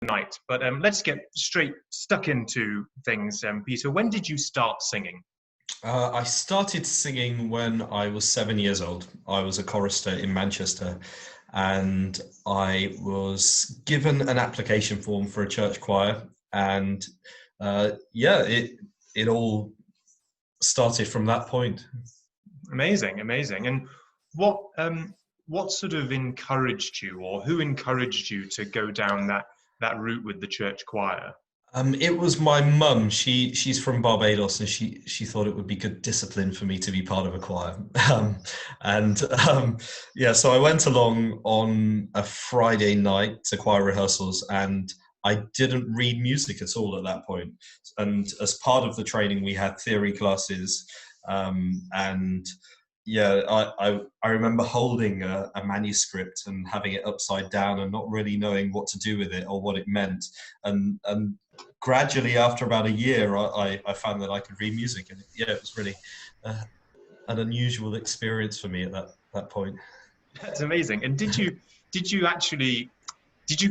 night. But let's get straight stuck into things. Peter, when did you start singing? I started singing when I was 7 years old. I was a chorister in Manchester, and I was given an application form for a church choir, and it all started from that point. Amazing, amazing. And what sort of encouraged you, or who encouraged you to go down that route with the church choir? It was my mum. She's from Barbados, and she thought it would be good discipline for me to be part of a choir. And so I went along on a Friday night to choir rehearsals, and I didn't read music at all at that point. And as part of the training, we had theory classes, and I remember holding a manuscript and having it upside down and not really knowing what to do with it or what it meant. And gradually, after about a year, I found that I could read music, and it was really an unusual experience for me at that point. That's amazing. And did you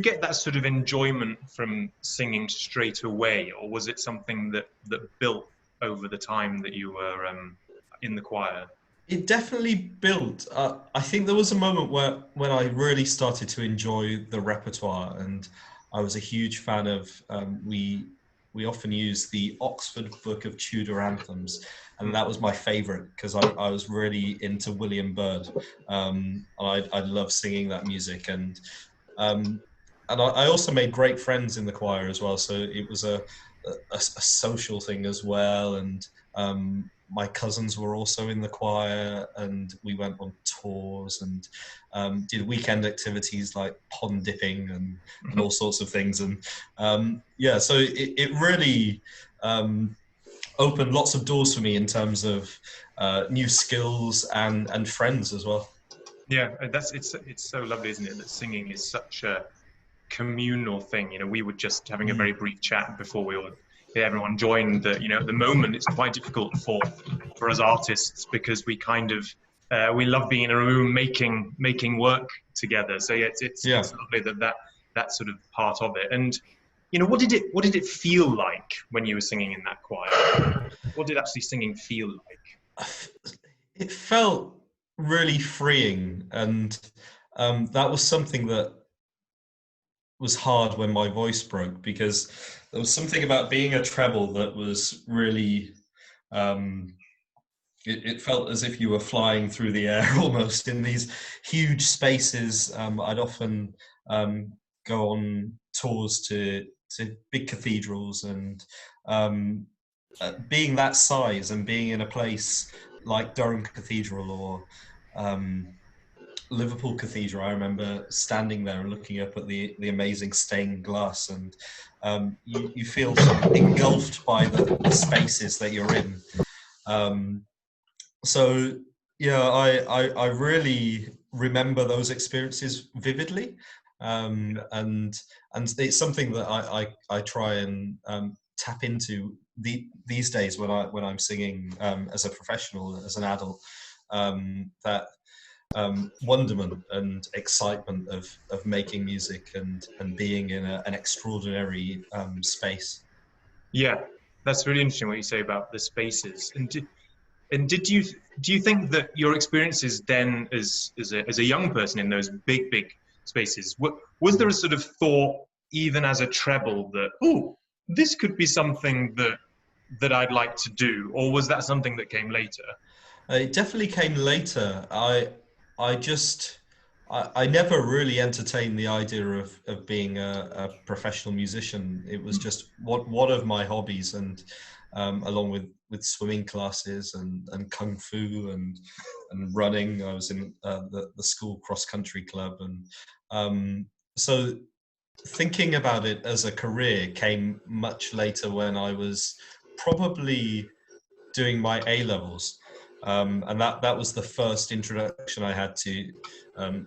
get that sort of enjoyment from singing straight away, or was it something that built over the time that you were in the choir? It definitely built. I think there was a moment when I really started to enjoy the repertoire, and I was a huge fan of. We often use the Oxford Book of Tudor Anthems, and that was my favourite because I was really into William Byrd. I love singing that music, and I also made great friends in the choir as well. So it was a social thing as well, and my cousins were also in the choir, and we went on tours and did weekend activities like pond dipping and all sorts of things. And so it really opened lots of doors for me in terms of new skills and friends as well. Yeah, it's so lovely, isn't it, that singing is such a communal thing. We were just having a very brief chat before everyone joined. That at the moment it's quite difficult for us artists because we kind of we love being in a room making work together. So it's lovely that sort of part of it. And what did it feel like when you were singing in that choir? What did actually singing feel like? It felt really freeing, and that was something that was hard when my voice broke, because there was something about being a treble that was really it felt as if you were flying through the air almost in these huge spaces. I'd often go on tours to big cathedrals, and being that size and being in a place like Durham Cathedral or Liverpool Cathedral, I remember standing there and looking up at the amazing stained glass, and you feel sort of engulfed by the spaces that you're in. I really remember those experiences vividly, and it's something that I try and tap into these days when I'm singing as a professional, as an adult. That wonderment and excitement of making music and being in an extraordinary space. Yeah, that's really interesting what you say about the spaces. And do you think that your experiences then as a young person in those big spaces, was there a sort of thought, even as a treble, that this could be something that I'd like to do, or was that something that came later? It definitely came later. I never really entertained the idea of being a professional musician. It was just one of my hobbies, and along with swimming classes and kung fu and running. I was in the school cross country club, and so thinking about it as a career came much later, when I was probably doing my A levels. And that was the first introduction I had to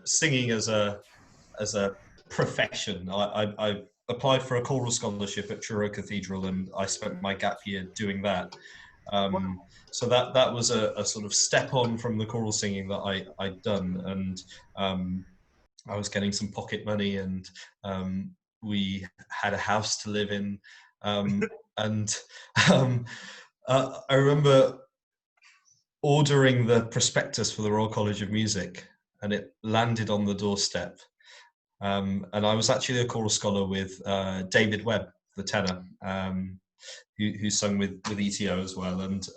singing as a profession. I applied for a choral scholarship at Truro Cathedral, and I spent my gap year doing that. So that was a sort of step on from the choral singing that I'd done, and I was getting some pocket money, and we had a house to live in, and um, I remember ordering the prospectus for the Royal College of Music, and it landed on the doorstep. And I was actually a choral scholar with David Webb, the tenor, who sung with ETO as well. And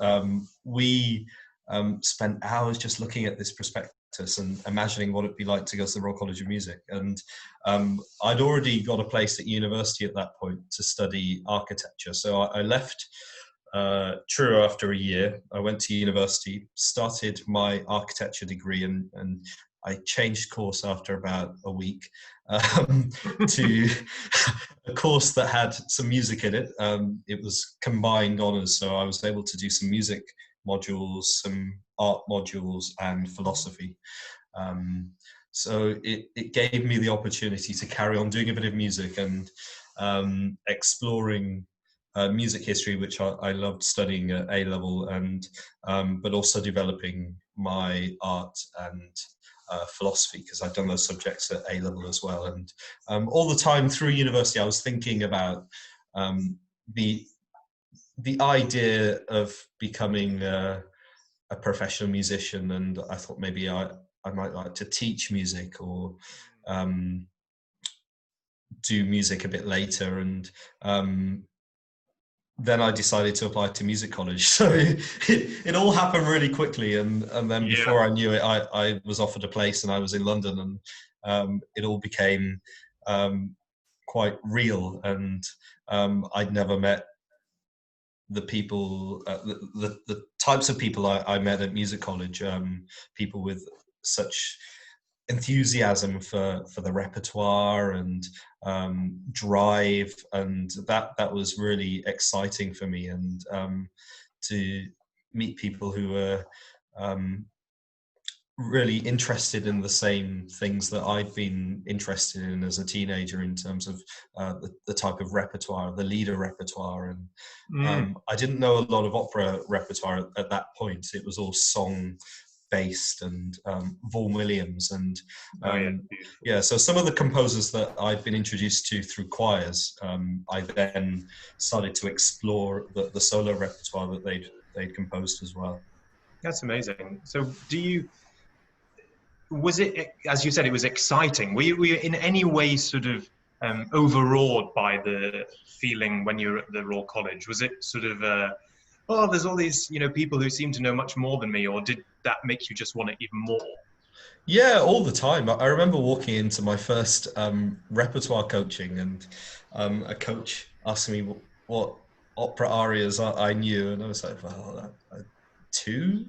we spent hours just looking at this prospectus and imagining what it'd be like to go to the Royal College of Music. And I'd already got a place at university at that point to study architecture. So I left Truro after a year. I went to university, started my architecture degree, and I changed course after about a week to a course that had some music in it. It was combined honours, so I was able to do some music modules, some art modules, and philosophy. So it gave me the opportunity to carry on doing a bit of music and exploring music history, which I loved studying at A-level, and but also developing my art and philosophy, because I've done those subjects at A-level as well. And all the time through university, I was thinking about the idea of becoming a professional musician, and I thought maybe I might like to teach music or do music a bit later. And then I decided to apply to music college. So it all happened really quickly. And then before I knew it, I was offered a place and I was in London, and it all became quite real. And I'd never met the people, the types of people I met at music college, people with such enthusiasm for the repertoire and drive, and that was really exciting for me. And to meet people who were really interested in the same things that I'd been interested in as a teenager, in terms of the type of repertoire, the lieder repertoire. And I didn't know a lot of opera repertoire at that point. It was all song based, and Vaughan Williams, and so some of the composers that I've been introduced to through choirs, I then started to explore the solo repertoire that they'd composed as well. That's amazing. So was it, as you said, it was exciting? Were you in any way sort of overawed by the feeling when you were at the Royal College? Was it sort of oh, there's all these, people who seem to know much more than me, or did that make you just want it even more? Yeah, all the time. I remember walking into my first repertoire coaching, and a coach asking me what opera arias I knew, and I was like, well, 2,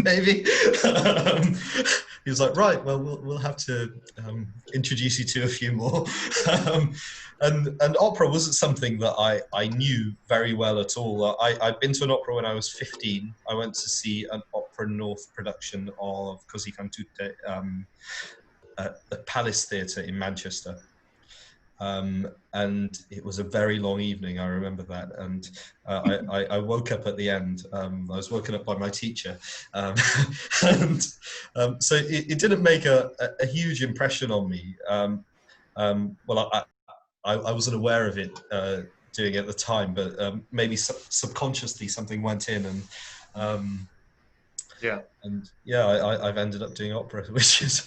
maybe. He was like, right, well, we'll have to introduce you to a few more. And opera wasn't something that I knew very well at all. I'd been to an opera when I was 15. I went to see an Opera North production of Così fan tutte at the Palace Theatre in Manchester. And it was a very long evening, I remember that. And I woke up at the end. I was woken up by my teacher. And so it didn't make a huge impression on me. Well, I wasn't aware of it doing it at the time, but maybe subconsciously something went in, and I've ended up doing opera, which is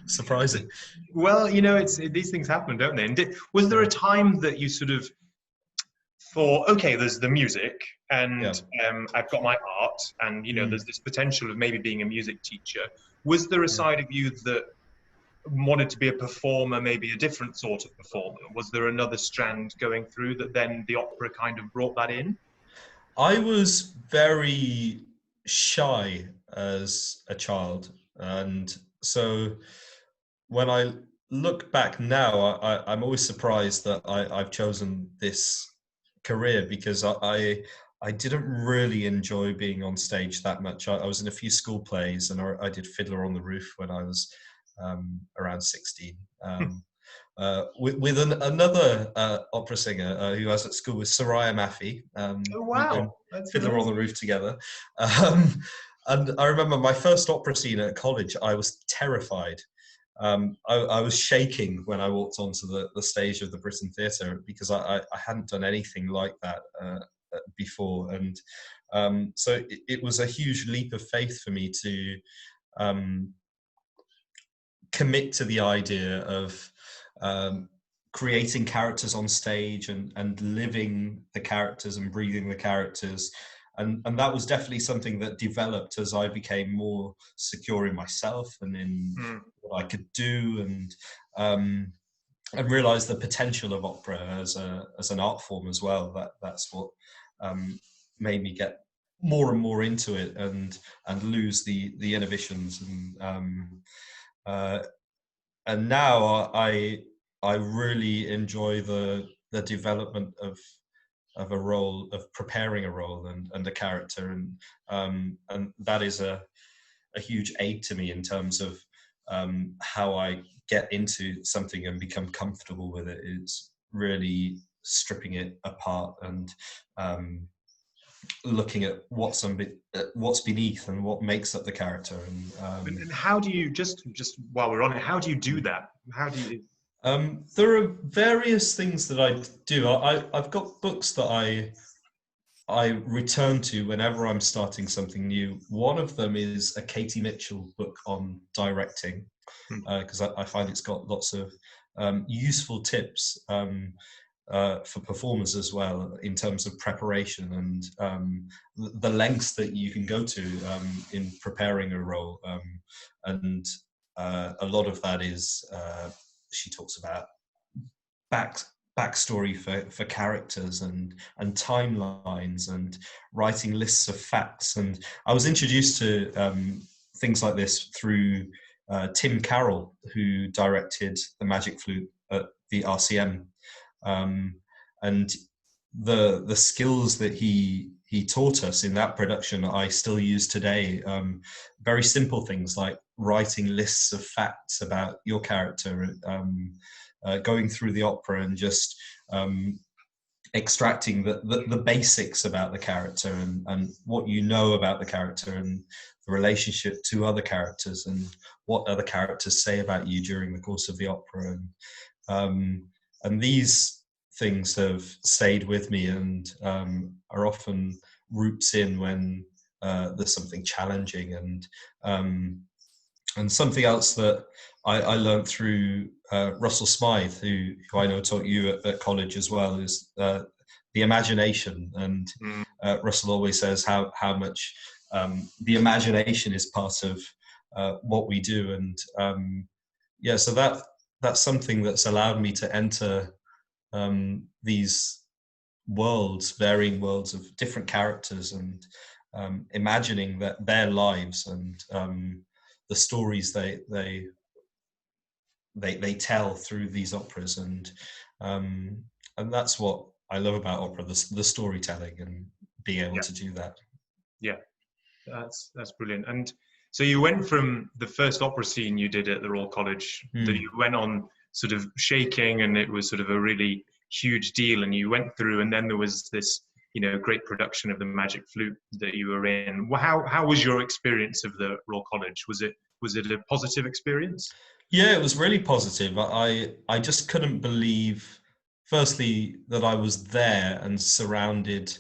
surprising. Well, these things happen, don't they? And was there a time that you sort of thought, okay, there's the music, and I've got my art, and there's this potential of maybe being a music teacher. Was there a side of you that wanted to be a performer, maybe a different sort of performer? Was there another strand going through that then the opera kind of brought that in? I was very shy as a child, and so when I look back now, I'm always surprised that I've chosen this career, because I didn't really enjoy being on stage that much. I was in a few school plays, and I did Fiddler on the Roof when I was around 16. With another opera singer who I was at school with, Soraya Maffey. Oh, wow. That's Fiddler amazing. On the Roof together. And I remember my first opera scene at college, I was terrified. I was shaking when I walked onto the stage of the Britain Theatre, because I hadn't done anything like that before. And so it was a huge leap of faith for me to commit to the idea of creating characters on stage and living the characters and breathing the characters. And that was definitely something that developed as I became more secure in myself and in what I could do, and realized the potential of opera as an art form as well. That's what made me get more and more into it, and lose the inhibitions. And now I really enjoy the development of a role, of preparing a role and a character, and that is a huge aid to me in terms of how I get into something and become comfortable with it. It's really stripping it apart and looking at what's beneath and what makes up the character. And how do you, just while we're on it, how do you do that? How do you? There are various things that I do. I've got books that I return to whenever I'm starting something new. One of them is a Katie Mitchell book on directing, because I find it's got lots of useful tips for performers as well, in terms of preparation and the lengths that you can go to in preparing a role. And a lot of that is, she talks about backstory for characters and timelines and writing lists of facts. And I was introduced to things like this through Tim Carroll, who directed The Magic Flute at the RCM. And the skills that he taught us in that production I still use today. Very simple things like writing lists of facts about your character, going through the opera and just extracting the basics about the character and what you know about the character and the relationship to other characters and what other characters say about you during the course of the opera. And these things have stayed with me and are often roots in when there's something challenging. And something else that I learned through Russell Smythe, who I know taught you at college as well, is the imagination. And Russell always says how much the imagination is part of what we do. And so that's something that's allowed me to enter these worlds, varying worlds of different characters, and imagining that their lives and the stories they tell through these operas. And that's what I love about opera, the storytelling and being able to do that. Yeah, that's brilliant. And so you went from the first opera scene you did at the Royal College, that you went on sort of shaking, and it was sort of a really huge deal, and you went through, and then there was this, great production of The Magic Flute that you were in. How was your experience of the Royal College? Was it a positive experience? Yeah, it was really positive. I just couldn't believe, firstly, that I was there and surrounded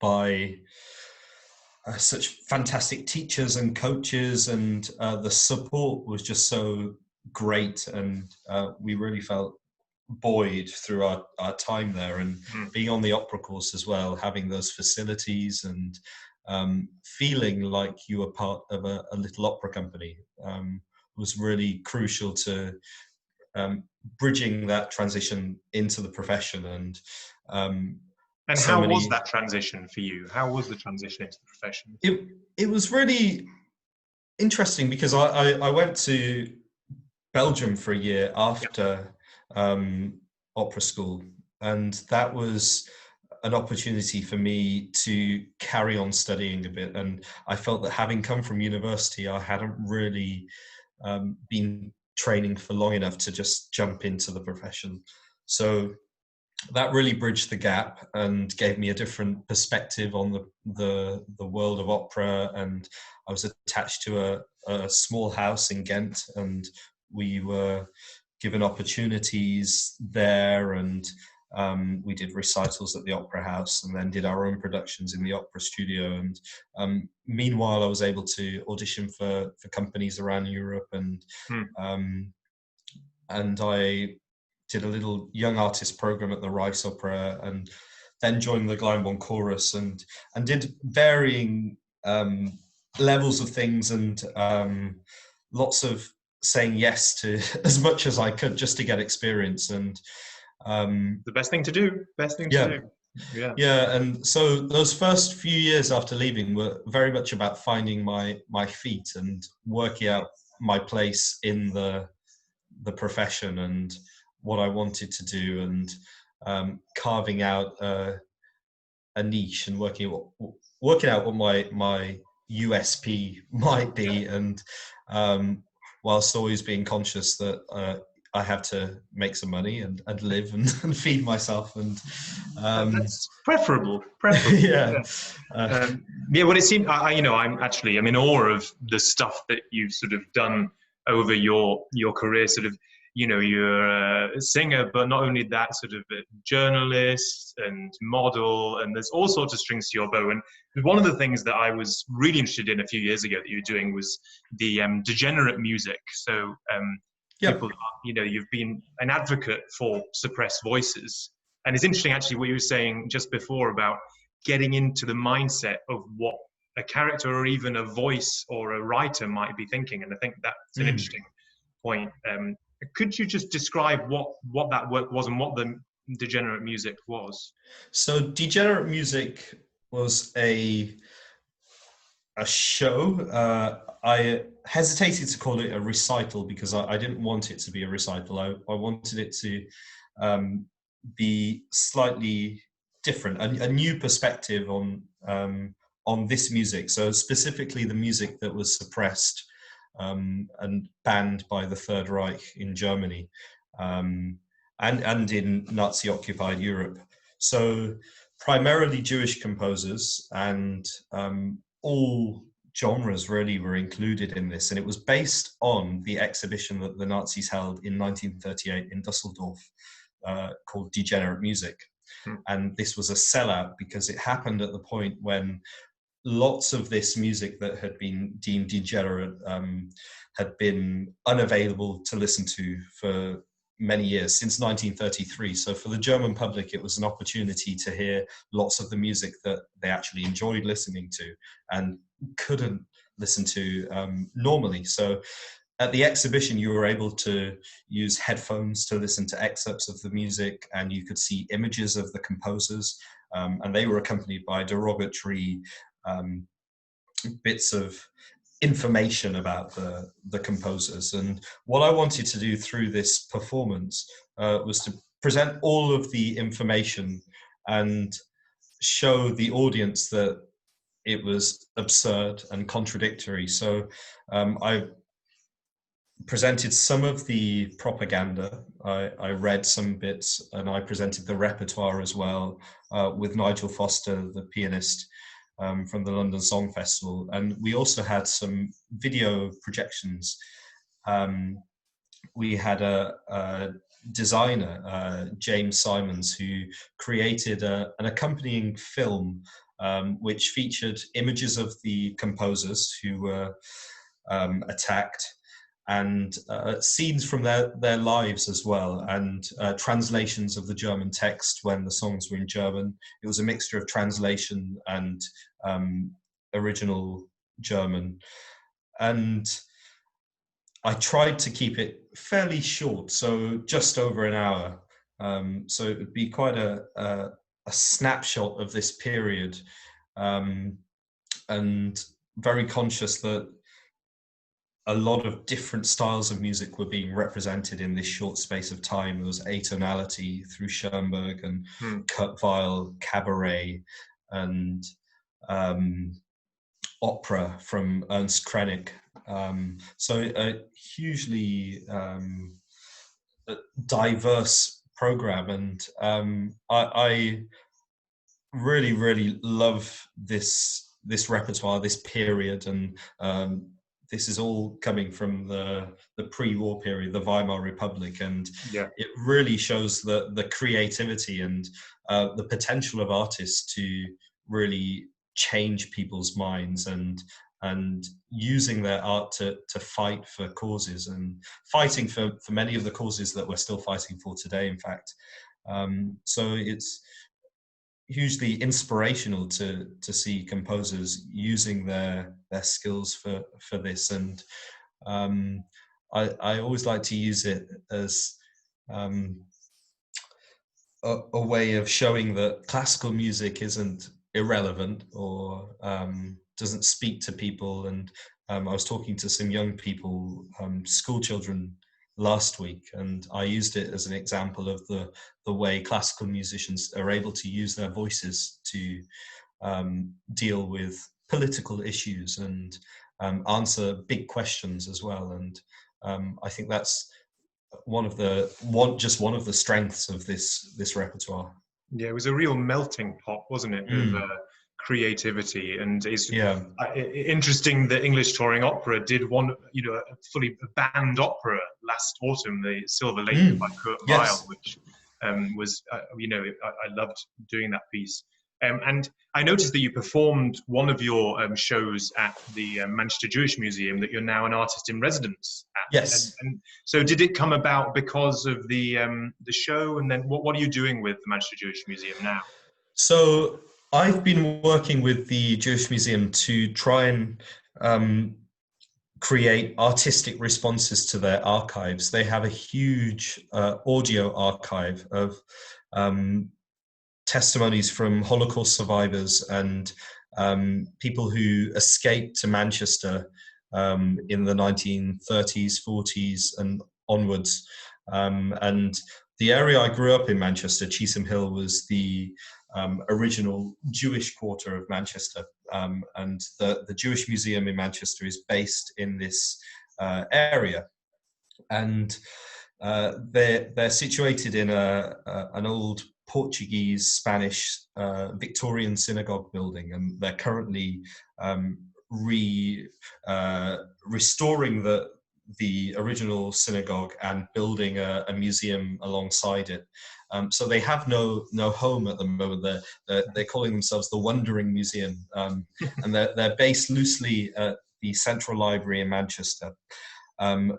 by such fantastic teachers and coaches, and the support was just so great. And we really felt buoyed through our time there, and being on the opera course as well, having those facilities and feeling like you were part of a little opera company was really crucial to bridging that transition into the profession. And how was that transition for you? How was the transition into the profession? It was really interesting, because I went to Belgium for a year after opera school, and that was an opportunity for me to carry on studying a bit. And I felt that, having come from university, I hadn't really been training for long enough to just jump into the profession. So that really bridged the gap and gave me a different perspective on the world of opera. And I was attached to a small house in Ghent, and we were given opportunities there, and we did recitals at the Opera House and then did our own productions in the opera studio. And meanwhile, I was able to audition for companies around Europe, and I did a little young artist program at the Rice Opera, and then joined the Glyndebourne Chorus, and did varying levels of things, and lots of saying yes to as much as I could just to get experience. And the best thing to do. To do. Yeah. And so those first few years after leaving were very much about finding my feet and working out my place in the profession and what I wanted to do, and carving out a niche and working out what my USP might be, and whilst always being conscious that I have to make some money and live and feed myself, and that's preferable. yeah. Well, it seemed I'm in awe of the stuff that you've sort of done over your career. Sort of, you're a singer, but not only that, sort of a journalist and model, and there's all sorts of strings to your bow. And one of the things that I was really interested in a few years ago that you were doing was the Degenerate music. So people, you've been an advocate for suppressed voices. And it's interesting, actually, what you were saying just before about getting into the mindset of what a character or even a voice or a writer might be thinking. And I think that's an interesting point. Could you just describe what that work was and what the Degenerate music was? So Degenerate music was a show. I hesitated to call it a recital because I didn't want it to be a recital. I wanted it to be slightly different, a new perspective on this music. So specifically the music that was suppressed and banned by the Third Reich in Germany, and in Nazi-occupied Europe. So primarily Jewish composers, and all genres really were included in this. And it was based on the exhibition that the Nazis held in 1938 in Dusseldorf, called Degenerate Music. And this was a sellout because it happened at the point when lots of this music that had been deemed degenerate had been unavailable to listen to for many years, since 1933. So for the German public, it was an opportunity to hear lots of the music that they actually enjoyed listening to and couldn't listen to normally. So at the exhibition, you were able to use headphones to listen to excerpts of the music, and you could see images of the composers, and they were accompanied by derogatory bits of information about the composers. And what I wanted to do through this performance was to present all of the information and show the audience that it was absurd and contradictory. So I presented some of the propaganda, I read some bits, and I presented the repertoire as well, with Nigel Foster, the pianist, from the London Song Festival. And we also had some video projections. We had a designer, James Simons, who created an accompanying film which featured images of the composers who were attacked, and scenes from their lives as well, and translations of the German text when the songs were in German. It was a mixture of translation and original German. And I tried to keep it fairly short, so just over an hour. So it would be quite a snapshot of this period, and very conscious that a lot of different styles of music were being represented in this short space of time. There was atonality through Schoenberg and Kurt Weill, cabaret, and opera from Ernst Krenek. So a hugely diverse program, and I really, really love this repertoire, this period, and this is all coming from the pre-war period, the Weimar Republic, and Yeah. it really shows the creativity and the potential of artists to really change people's minds, and using their art to fight for causes, and fighting for many of the causes that we're still fighting for today, in fact. So it's hugely inspirational to see composers using their skills for this, and I always like to use it as a way of showing that classical music isn't irrelevant or doesn't speak to people. And I was talking to some young people, school children, last week, and I used it as an example of the way classical musicians are able to use their voices to deal with political issues and answer big questions as well. And I think that's one of the strengths of this repertoire. Yeah, it was a real melting pot, wasn't it, of creativity. And it's interesting that English touring opera did one, a fully band opera last autumn, the Silver Lake by Kurt Weill, which was, I loved doing that piece. And I noticed that you performed one of your shows at the Manchester Jewish Museum that you're now an artist in residence at. Yes. And so did it come about because of the show? And then what are you doing with the Manchester Jewish Museum now? So I've been working with the Jewish Museum to try and create artistic responses to their archives. They have a huge audio archive of testimonies from Holocaust survivors and people who escaped to Manchester in the 1930s, 40s and onwards. And the area I grew up in, Manchester, Cheetham Hill, was the original Jewish quarter of Manchester. And the Jewish Museum in Manchester is based in this area. And they're situated in an old Portuguese, Spanish, Victorian synagogue building, and they're currently restoring the original synagogue and building a museum alongside it. So they have no home at the moment. They're calling themselves the Wandering Museum, and they're based loosely at the Central Library in Manchester.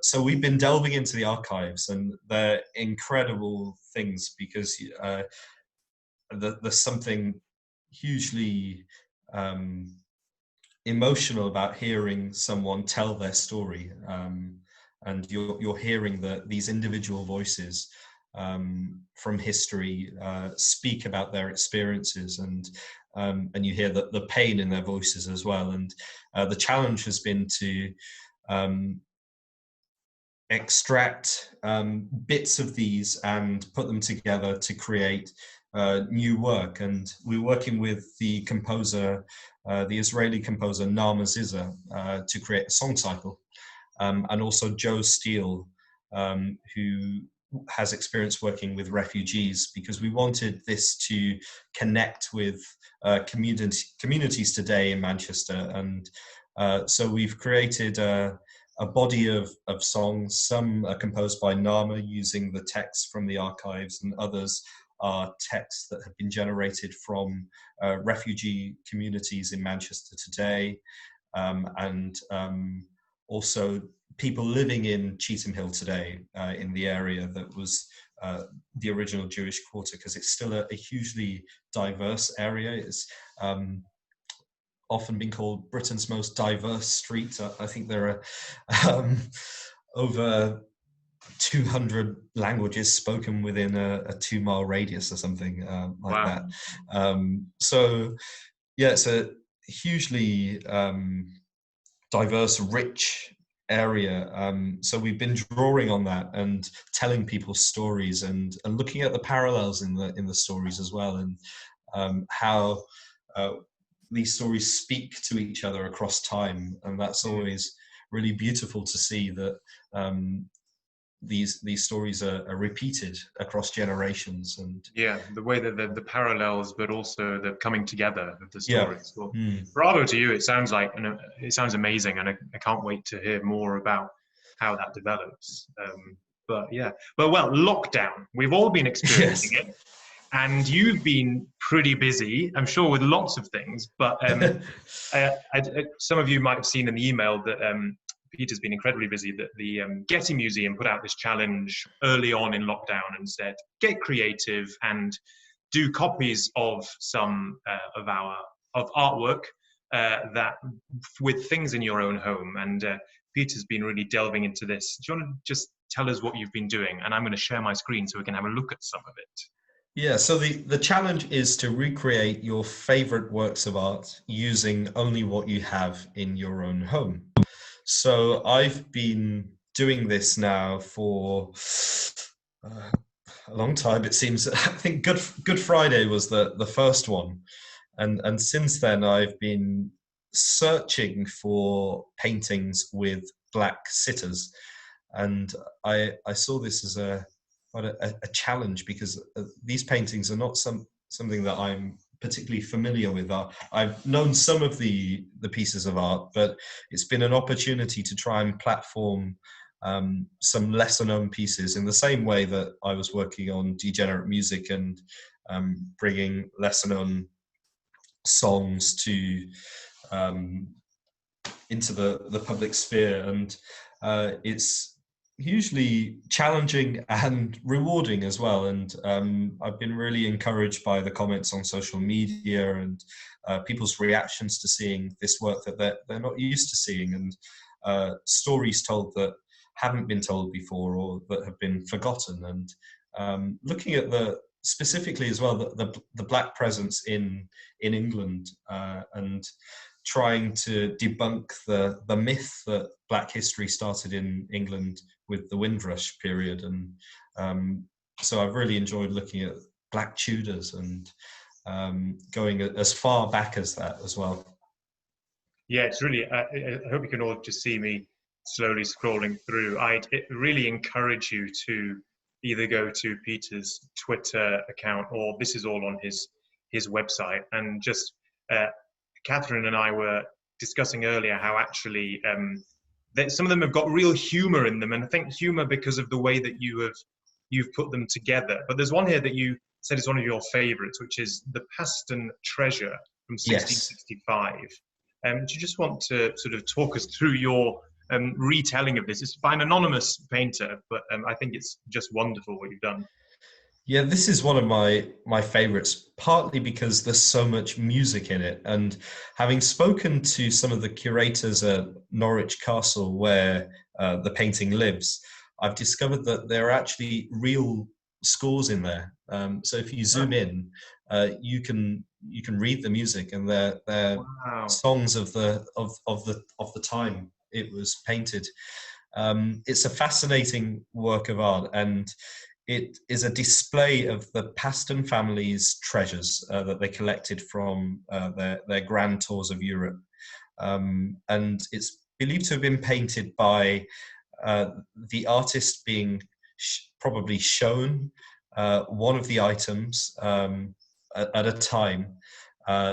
So we've been delving into the archives, and they're incredible things because there's something hugely emotional about hearing someone tell their story, and you're hearing these individual voices from history speak about their experiences, and you hear the pain in their voices as well. And the challenge has been to extract bits of these and put them together to create new work. And we're working with the composer, the Israeli composer Naama Zizah, to create a song cycle, and also Joe Steele, who has experience working with refugees, because we wanted this to connect with communities today in Manchester. And so we've created a body of songs. Some are composed by Naama using the texts from the archives, and others are texts that have been generated from refugee communities in Manchester today, and also people living in Cheetham Hill today, in the area that was the original Jewish quarter, because it's still a hugely diverse area. It's often been called Britain's most diverse street. I think there are over 200 languages spoken within a 2-mile radius or something like that. So yeah, it's a hugely diverse, rich area. So we've been drawing on that and telling people stories, and looking at the parallels in the stories as well, and how these stories speak to each other across time. And that's always really beautiful to see, that these stories are repeated across generations. And yeah, the way that the parallels, but also the coming together of the yeah. stories. Well, bravo to you. It sounds like, and it sounds amazing, and I can't wait to hear more about how that develops. But yeah, but well, lockdown. We've all been experiencing Yes. it, and you've been pretty busy, I'm sure, with lots of things. But some of you might have seen in the email that Peter's been incredibly busy, that the Getty Museum put out this challenge early on in lockdown and said, get creative and do copies of some of artwork that with things in your own home. And Peter's been really delving into this. Do you want to just tell us what you've been doing? And I'm going to share my screen so we can have a look at some of it. Yeah, so the challenge is to recreate your favorite works of art using only what you have in your own home. So I've been doing this now for a long time. It seems, I think Good Friday was the first one. And since then I've been searching for paintings with black sitters. And I saw this as a challenge, because these paintings are not something that I'm particularly familiar with. I've known some of the pieces of art, but it's been an opportunity to try and platform some lesser known pieces, in the same way that I was working on Degenerate music and bringing lesser known songs to into the public sphere. And it's hugely challenging and rewarding as well. And I've been really encouraged by the comments on social media and people's reactions to seeing this work that they're not used to seeing, and stories told that haven't been told before or that have been forgotten. And looking at specifically as well the black presence in England, and trying to debunk the myth that black history started in England with the Windrush period. And so I've really enjoyed looking at black Tudors and going as far back as that as well. Yeah, it's really, I hope you can all just see me slowly scrolling through. I'd really encourage you to either go to Peter's Twitter account, or this is all on his website. And just Catherine and I were discussing earlier how actually that some of them have got real humor in them, and I think humor because of the way that you've put them together. But there's one here that you said is one of your favorites, which is the Paston Treasure from 1665. Yes. Do you just want to sort of talk us through your retelling of this? It's by an anonymous painter, but I think it's just wonderful what you've done. Yeah, this is one of my favorites, partly because there's so much music in it. And having spoken to some of the curators at Norwich Castle, where the painting lives, I've discovered that there are actually real scores in there. So if you zoom in, you can read the music, and they're wow. Songs of the time it was painted. It's a fascinating work of art, and it is a display of the Paston family's treasures that they collected from their grand tours of Europe. And it's believed to have been painted by the artist being probably shown one of the items at a time.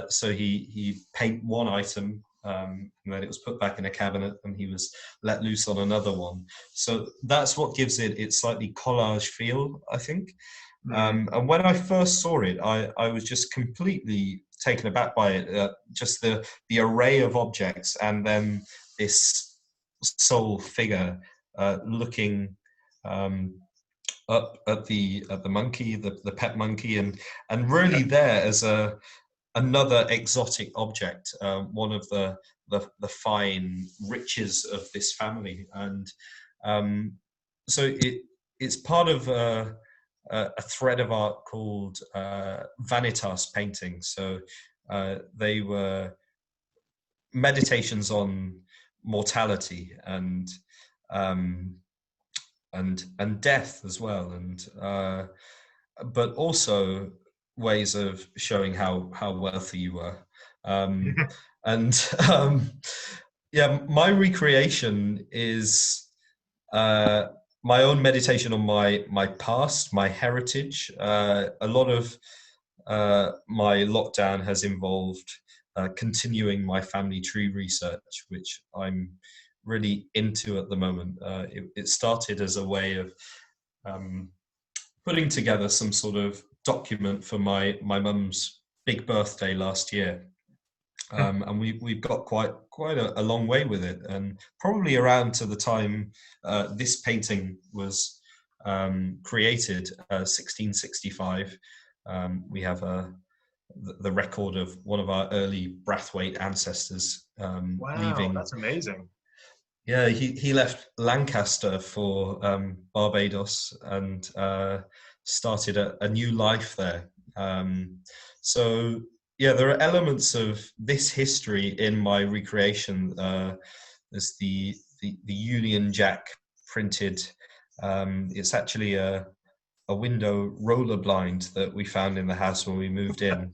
So he paint one item, and then it was put back in a cabinet, and he was let loose on another one. So that's what gives it its slightly collage feel, I think. And when I first saw it, I was just completely taken aback by it, just the array of objects, and then this sole figure looking up at the monkey, the pet monkey, and really there as another exotic object, one of the fine riches of this family. And so it's part of a thread of art called Vanitas painting. So they were meditations on mortality and death as well, and but also ways of showing how wealthy you were. And yeah, my recreation is my own meditation on my past, my heritage. A lot of my lockdown has involved continuing my family tree research, which I'm really into at the moment. It started as a way of um, putting together some sort of document for my mum's big birthday last year. And we've got quite a long way with it, and probably around to the time this painting was created, 1665. We have the record of one of our early Brathwaite ancestors Wow, leaving. that's amazing. Yeah, he left Lancaster for Barbados and started a new life there. So yeah, there are elements of this history in my recreation. There's the Union Jack printed. It's actually a window roller blind that we found in the house when we moved in.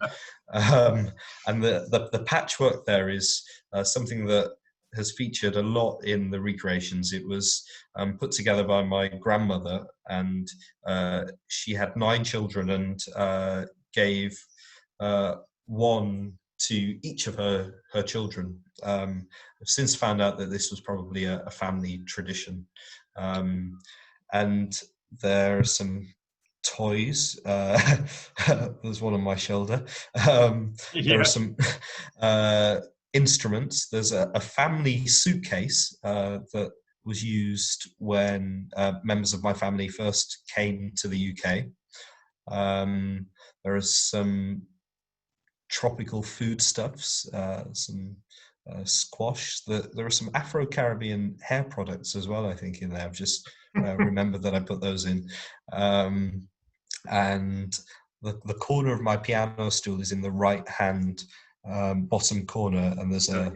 And the patchwork there is something that has featured a lot in the recreations. It was put together by my grandmother, and she had 9 children and gave one to each of her children. I've since found out that this was probably a family tradition. And there are some toys. There's one on my shoulder. There are some instruments. There's a family suitcase that was used when members of my family first came to the UK. There are some tropical foodstuffs, some squash. There are some Afro-Caribbean hair products as well, I think, in there. I've just remembered that I put those in. And the corner of my piano stool is in the right hand bottom corner, and there's a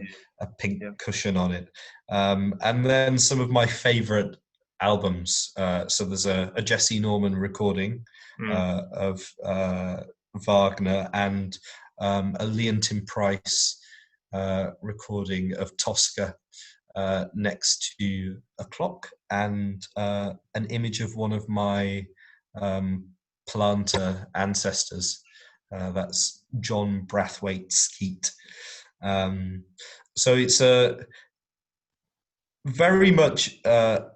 pink cushion on it. And then some of my favorite albums. So there's a Jesse Norman recording of Wagner, and a Leontyne Price recording of Tosca next to a clock, and an image of one of my planter ancestors. That's John Brathwaite Skeet. So it's a very much a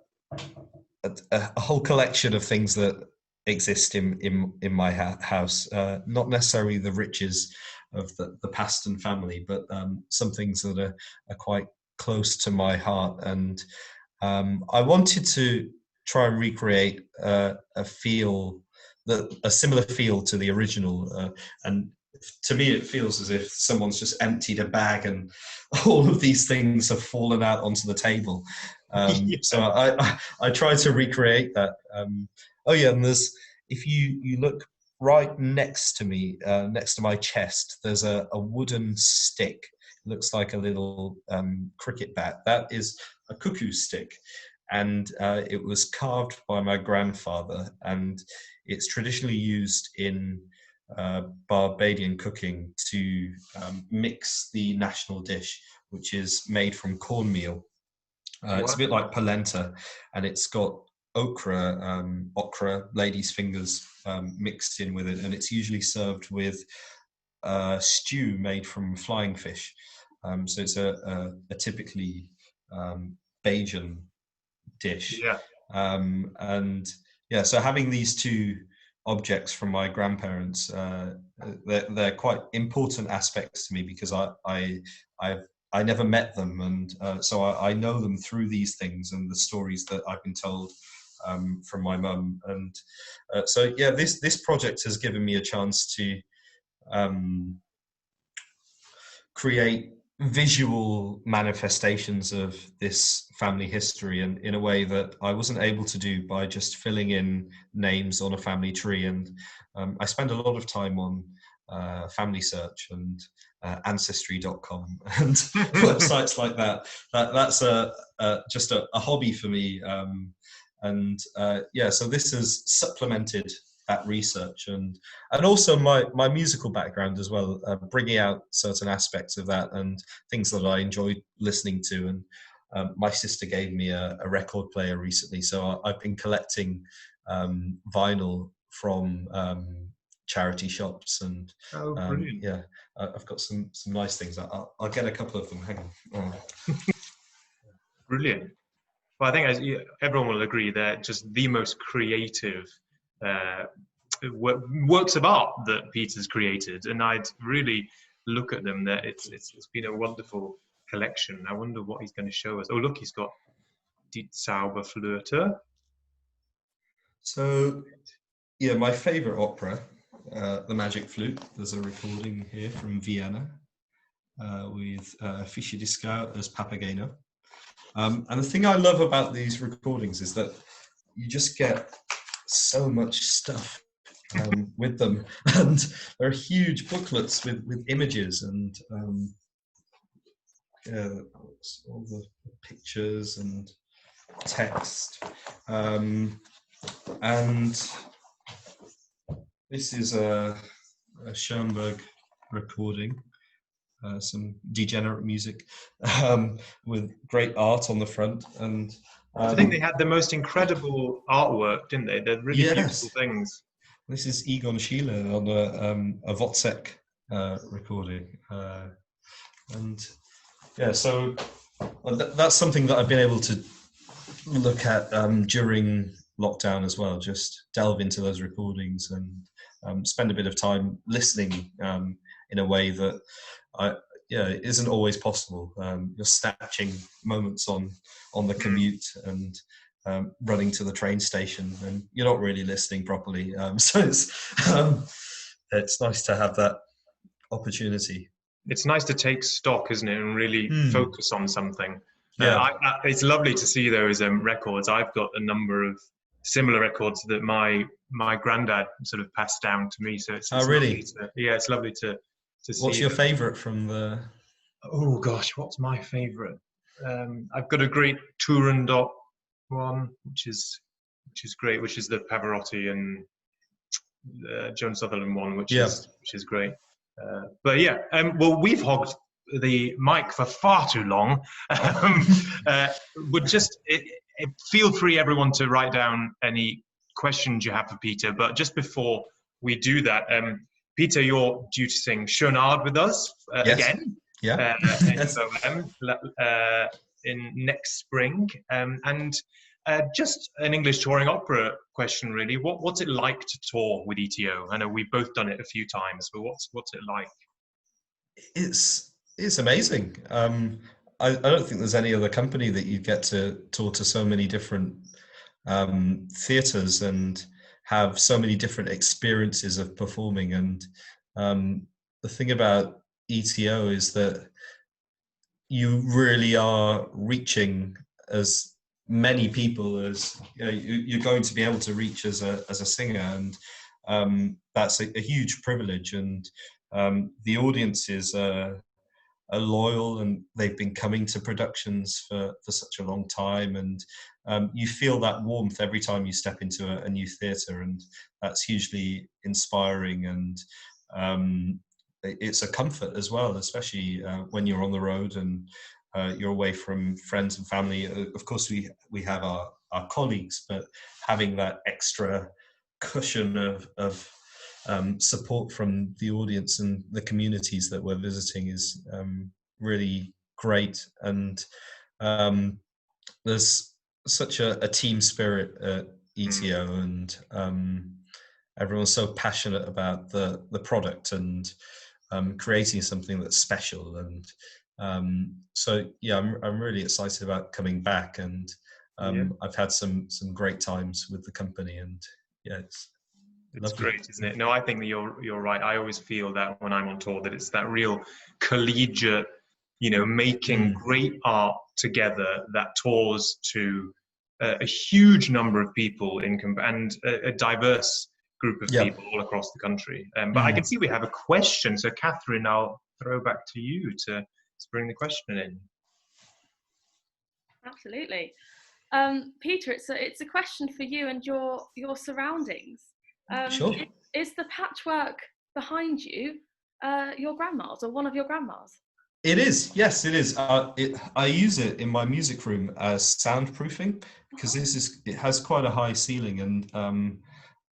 whole collection of things that exist in my house. Not necessarily the riches of the Paston family, but some things that are quite close to my heart. And I wanted to try and recreate a similar feel to the original. And to me, it feels as if someone's just emptied a bag and all of these things have fallen out onto the table. So I try to recreate that. Oh yeah, and if you look right next to me, next to my chest, there's a wooden stick. It looks like a little cricket bat. That is a cuckoo stick, and it was carved by my grandfather, and it's traditionally used in Barbadian cooking to mix the national dish, which is made from cornmeal. It's a bit like polenta, and it's got okra, lady's fingers mixed in with it, and it's usually served with stew made from flying fish. So it's a typically Bajan dish. And yeah, so having these two objects from my grandparents, they're quite important aspects to me, because I never met them, and so I know them through these things and the stories that I've been told from my mum. And so yeah, this project has given me a chance to create visual manifestations of this family history, and in a way that I wasn't able to do by just filling in names on a family tree. And I spend a lot of time on Family Search and Ancestry.com and websites like that. That's just a hobby for me. And yeah, so this has supplemented that research, and also my musical background as well, bringing out certain aspects of that and things that I enjoy listening to. And my sister gave me a record player recently, so I've been collecting vinyl from charity shops, and Oh, brilliant. yeah, I've got some nice things. I'll get a couple of them. Hang on. Brilliant. Well, I think everyone will agree they're just the most creative works of art that Peter's created, and I'd really look at them. That it's been a wonderful collection. I wonder what he's going to show us. Oh, look, he's got Die Zauberflöte. So, yeah, my favorite opera, The Magic Flute. There's a recording here from Vienna with Fischer Dieskau as Papageno. And the thing I love about these recordings is that you just get so much stuff with them, and there are huge booklets with images and all the pictures and text. And this is a Schoenberg recording, some Degenerate music with great art on the front. And I think they had the most incredible artwork, didn't they? They're really beautiful things. This is Egon Schiele on a Wozzeck recording. And yeah, so that's something that I've been able to look at during lockdown as well, just delve into those recordings and spend a bit of time listening in a way that isn't always possible. You're snatching moments on the commute and running to the train station, and you're not really listening properly. So it's nice to have that opportunity. It's nice to take stock, isn't it, and really focus on something. Yeah, it's lovely to see those records. I've got a number of similar records that my granddad sort of passed down to me. So it's really? It's lovely to see. What's your favourite from the? Oh gosh, what's my favourite? I've got a great Turandot one, which is great, which is the Pavarotti and Joan Sutherland one, which is great. But yeah, well, we've hogged the mic for far too long. Would just feel free, everyone, to write down any questions you have for Peter. But just before we do that, Peter, you're due to sing Schönard with us again. Yeah. In next spring, and just an English touring opera question, really. What's it like to tour with ETO? I know we've both done it a few times, but what's it like? It's amazing. I don't think there's any other company that you get to tour to so many different theatres and have so many different experiences of performing. And the thing about ETO is that you really are reaching as many people as you're going to be able to reach as a singer, and that's a huge privilege. And the audiences are loyal, and they've been coming to productions for such a long time, and you feel that warmth every time you step into a new theatre, and that's hugely inspiring. And it's a comfort as well, especially when you're on the road and you're away from friends and family. Of course, we have our colleagues, but having that extra cushion of support from the audience and the communities that we're visiting is really great. And there's such a team spirit at ETO, and everyone's so passionate about the product and creating something that's special. And so yeah, I'm really excited about coming back, and I've had some great times with the company, and yeah, it's great, isn't it? No, I think that you're right. I always feel that when I'm on tour, that it's that real collegiate, making great art together that tours to a huge number of people and a diverse group of people all across the country. But I can see we have a question. So Catherine, I'll throw back to you to bring the question in. Absolutely. Peter, it's a question for you and your surroundings. Sure. Is the patchwork behind you your grandma's or one of your grandma's? It is, yes, it is. I use it in my music room as soundproofing because it has quite a high ceiling, and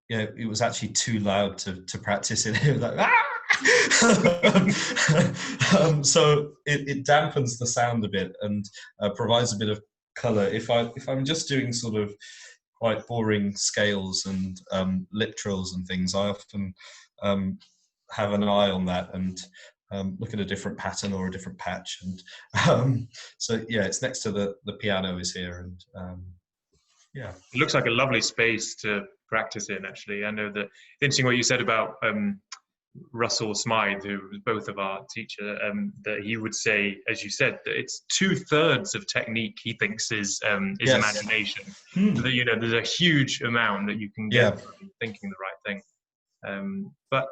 yeah, it was actually too loud to practice it. It was like, so it dampens the sound a bit and provides a bit of color. If I'm just doing sort of quite boring scales and lip trills and things, I often have an eye on that and look at a different pattern or a different patch. And so yeah, it's next to the piano is here, and yeah. It looks like a lovely space to practice in, actually. I know that interesting what you said about Russell Smythe, who was both of our teacher, that he would say, as you said, that it's 2/3 of technique he thinks is yes. Imagination. That, you know, there's a huge amount that you can get from thinking the right thing. But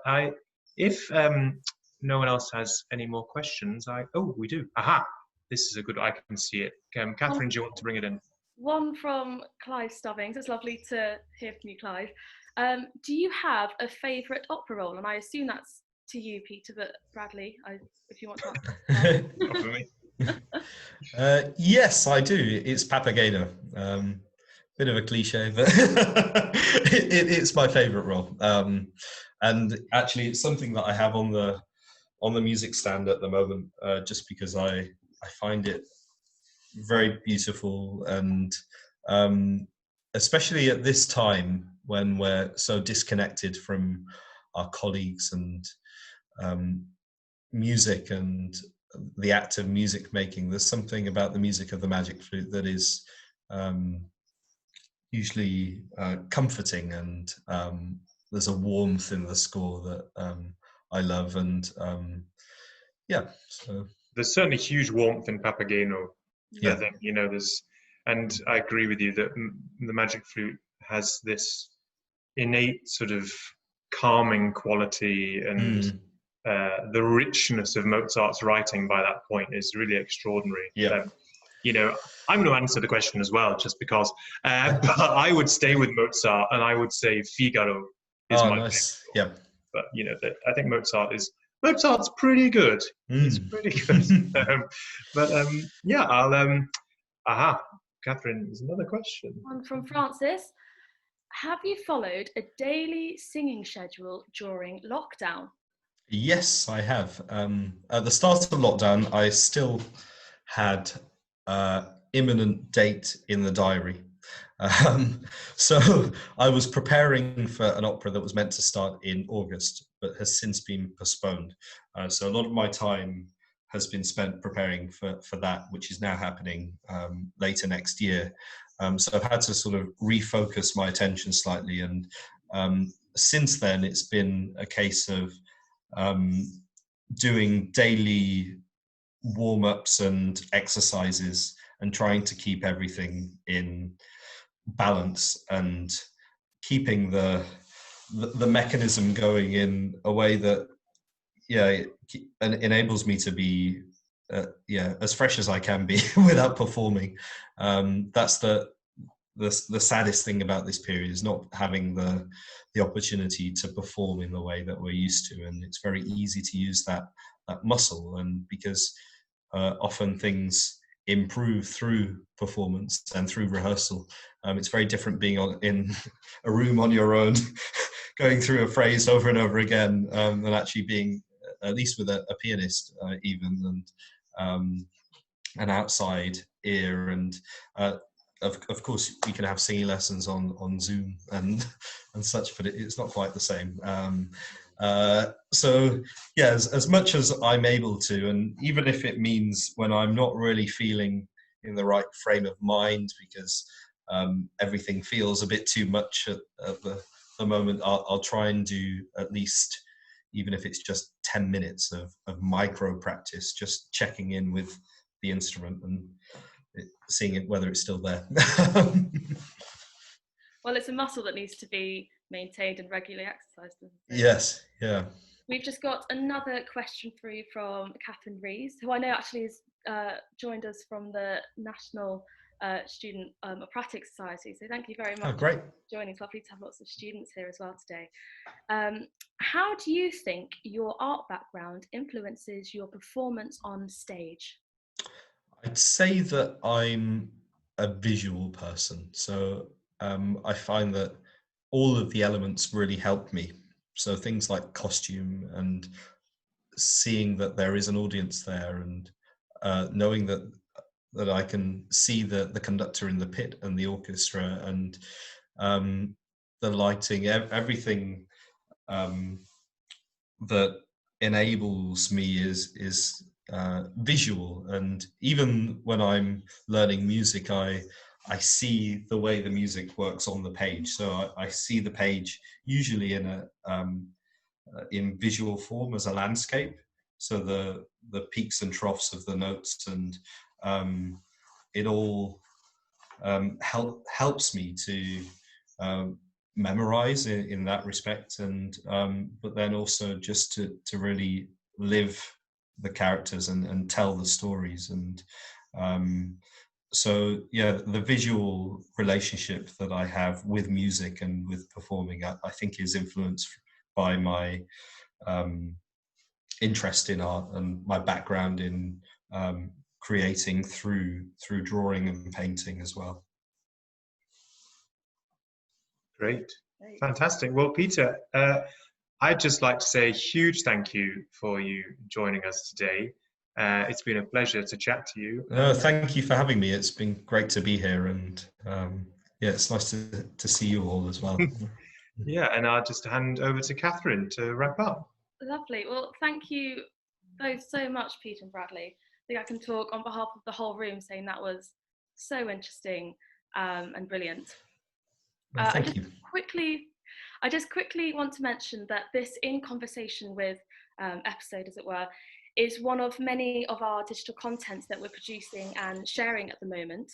if no one else has any more questions, we do. Aha! This is a good. I can see it. Catherine, do you want to bring it in? One from Clive Stubbings. It's lovely to hear from you, Clive. Do you have a favourite opera role? And I assume that's to you, Peter, but Bradley, if you want to answer. Yes, I do. It's Papageno. Bit of a cliche, but it's my favourite role. And actually, it's something that I have on the music stand at the moment, just because I find it very beautiful, and especially at this time when we're so disconnected from our colleagues and music and the act of music making. There's something about the music of the magic flute that is usually comforting, and there's a warmth in the score that I love, and yeah. So there's certainly huge warmth in Papageno. Yeah. I think, you know, and I agree with you that the magic flute has this innate sort of calming quality, and the richness of Mozart's writing by that point is really extraordinary. Yeah. You know, I'm going to answer the question as well, just because, but I would stay with Mozart, and I would say Figaro is my nice. favorite. Yeah. But, you know, I think Mozart's pretty good. It's pretty good. Yeah, Catherine, there's another question. One from Francis. Have you followed a daily singing schedule during lockdown? Yes, I have. At the start of lockdown, I still had imminent date in the diary. So I was preparing for an opera that was meant to start in August, but has since been postponed. So a lot of my time has been spent preparing for that, which is now happening later next year. So I've had to sort of refocus my attention slightly. And since then, it's been a case of doing daily warm-ups and exercises and trying to keep everything in balance and keeping the mechanism going in a way that enables me to be as fresh as I can be without performing. That's the saddest thing about this period, is not having the opportunity to perform in the way that we're used to, and it's very easy to use that muscle, and because often things improve through performance and through rehearsal. It's very different being in a room on your own going through a phrase over and over again than actually being, at least with a pianist even, and an outside ear. And of course you can have singing lessons on Zoom and such, but it's not quite the same. So yeah, as much as I'm able to, and even if it means when I'm not really feeling in the right frame of mind because everything feels a bit too much at the moment, I'll try and do at least, even if it's just 10 minutes of micro practice, just checking in with the instrument and seeing whether it's still there. Well, it's a muscle that needs to be maintained and regularly exercised. Yes, yeah. We've just got another question through from Catherine Rees, who I know actually has joined us from the National Student Operatic Society. So thank you very much for joining. It's lovely to have lots of students here as well today. How do you think your art background influences your performance on stage? I'd say that I'm a visual person, so I find that all of the elements really help me. So things like costume and seeing that there is an audience there, and knowing that I can see the conductor in the pit and the orchestra, and the lighting, everything that enables me is visual. And even when I'm learning music, I see the way the music works on the page. So I see the page usually in visual form as a landscape. So the peaks and troughs of the notes, and it all helps me to memorize in that respect, and but then also just to really live the characters and tell the stories. And so yeah, the visual relationship that I have with music and with performing, I think is influenced by my interest in art and my background in creating through drawing and painting as well. Great. Fantastic. Well, Peter, I'd just like to say a huge thank you for you joining us today. It's been a pleasure to chat to you. Thank you for having me. It's been great to be here, and yeah, it's nice to see you all as well. Yeah, and I'll just hand over to Catherine to wrap up. Lovely. Well, thank you both so much, Peter and Bradley. I think I can talk on behalf of the whole room saying that was so interesting and brilliant. Thank you. I just quickly want to mention that this In Conversation With episode, as it were, is one of many of our digital contents that we're producing and sharing at the moment.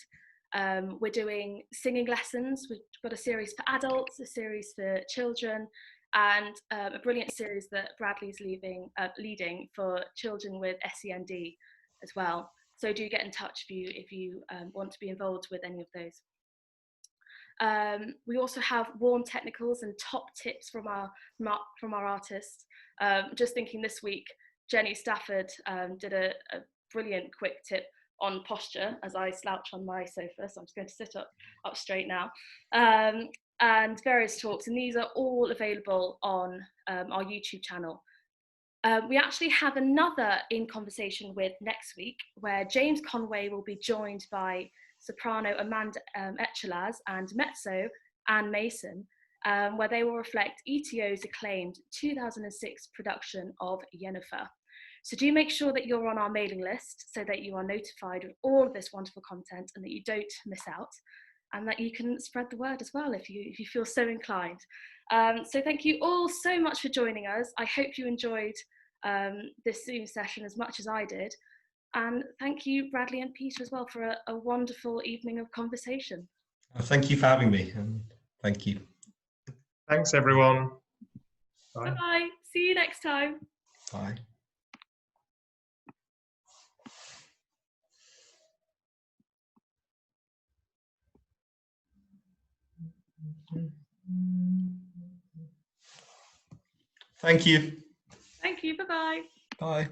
We're doing singing lessons. We've got a series for adults, a series for children, and a brilliant series that Bradley's leading for children with SEND as well. So do get in touch if you want to be involved with any of those. We also have warm technicals and top tips from our artists. Just thinking this week, Jenny Stafford did a brilliant quick tip on posture as I slouch on my sofa, so I'm just going to sit up straight now. And various talks, and these are all available on our YouTube channel. We actually have another In Conversation With next week, where James Conway will be joined by soprano Amanda Echelas and mezzo Anne Mason, where they will reflect ETO's acclaimed 2006 production of Yennefer. So do make sure that you're on our mailing list so that you are notified of all of this wonderful content and that you don't miss out, and that you can spread the word as well if you feel so inclined. So thank you all so much for joining us. I hope you enjoyed this Zoom session as much as I did. And thank you, Bradley and Peter, as well, for a wonderful evening of conversation. Thank you for having me. Thank you. Thanks, everyone. Bye. Bye-bye. See you next time. Bye. Thank you. Thank you. Bye-bye. Bye.